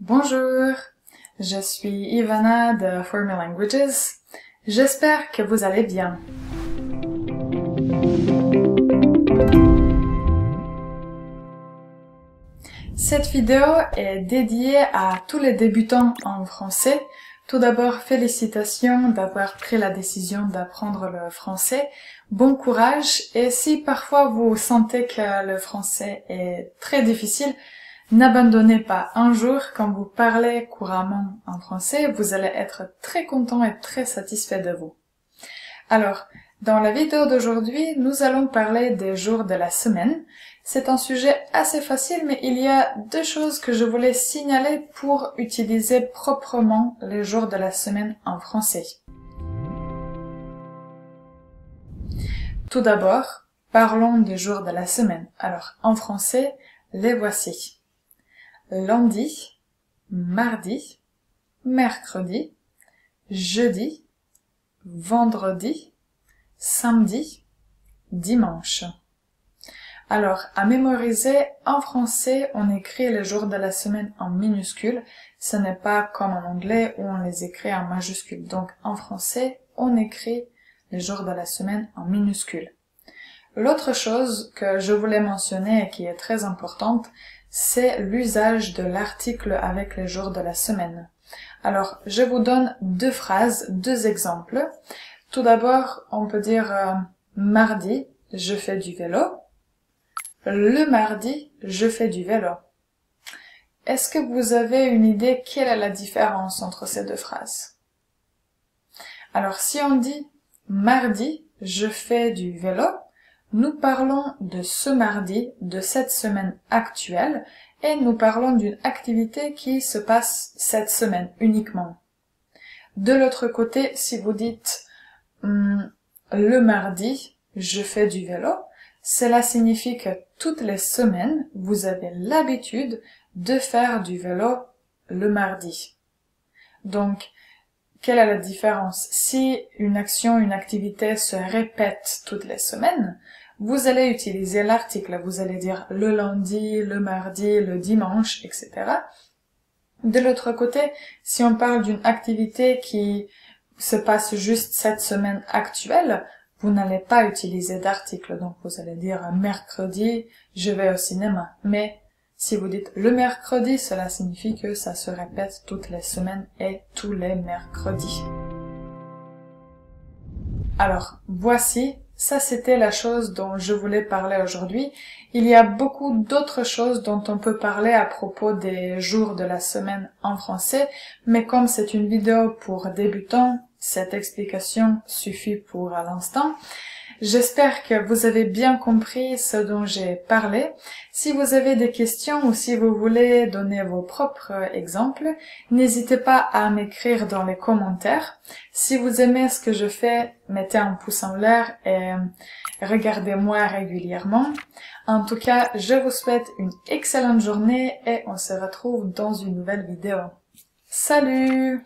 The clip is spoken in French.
Bonjour, je suis Ivana de For Me Languages. J'espère que vous allez bien. Cette vidéo est dédiée à tous les débutants en français. Tout d'abord, félicitations d'avoir pris la décision d'apprendre le français. Bon courage, et si parfois vous sentez que le français est très difficile, n'abandonnez pas. Un jour, quand vous parlez couramment en français, vous allez être très content et très satisfait de vous. Alors, dans la vidéo d'aujourd'hui, nous allons parler des jours de la semaine. C'est un sujet assez facile, mais il y a deux choses que je voulais signaler pour utiliser proprement les jours de la semaine en français. Tout d'abord, parlons des jours de la semaine. Alors, en français, les voici. Lundi, mardi, mercredi, jeudi, vendredi, samedi, dimanche. Alors, à mémoriser, en français, on écrit les jours de la semaine en minuscules. Ce n'est pas comme en anglais où on les écrit en majuscules. Donc, en français, on écrit les jours de la semaine en minuscules. L'autre chose que je voulais mentionner et qui est très importante, c'est l'usage de l'article avec les jours de la semaine. Alors, je vous donne deux phrases, deux exemples. Tout d'abord, on peut dire mardi, je fais du vélo. Le mardi, je fais du vélo. Est-ce que vous avez une idée quelle est la différence entre ces deux phrases? Alors, si on dit mardi, je fais du vélo, nous parlons de ce mardi, de cette semaine actuelle, et nous parlons d'une activité qui se passe cette semaine uniquement. De l'autre côté, si vous dites le mardi, je fais du vélo, cela signifie que toutes les semaines, vous avez l'habitude de faire du vélo le mardi. Donc, quelle est la différence? Si une action, une activité se répète toutes les semaines, vous allez utiliser l'article. Vous allez dire le lundi, le mardi, le dimanche, etc. De l'autre côté, si on parle d'une activité qui se passe juste cette semaine actuelle, vous n'allez pas utiliser d'article. Donc vous allez dire mercredi, je vais au cinéma. Mais si vous dites le mercredi, cela signifie que ça se répète toutes les semaines et tous les mercredis. Alors, voici, ça c'était la chose dont je voulais parler aujourd'hui. Il y a beaucoup d'autres choses dont on peut parler à propos des jours de la semaine en français, mais comme c'est une vidéo pour débutants, cette explication suffit pour l'instant. J'espère que vous avez bien compris ce dont j'ai parlé. Si vous avez des questions ou si vous voulez donner vos propres exemples, n'hésitez pas à m'écrire dans les commentaires. Si vous aimez ce que je fais, mettez un pouce en l'air et regardez-moi régulièrement. En tout cas, je vous souhaite une excellente journée et on se retrouve dans une nouvelle vidéo. Salut!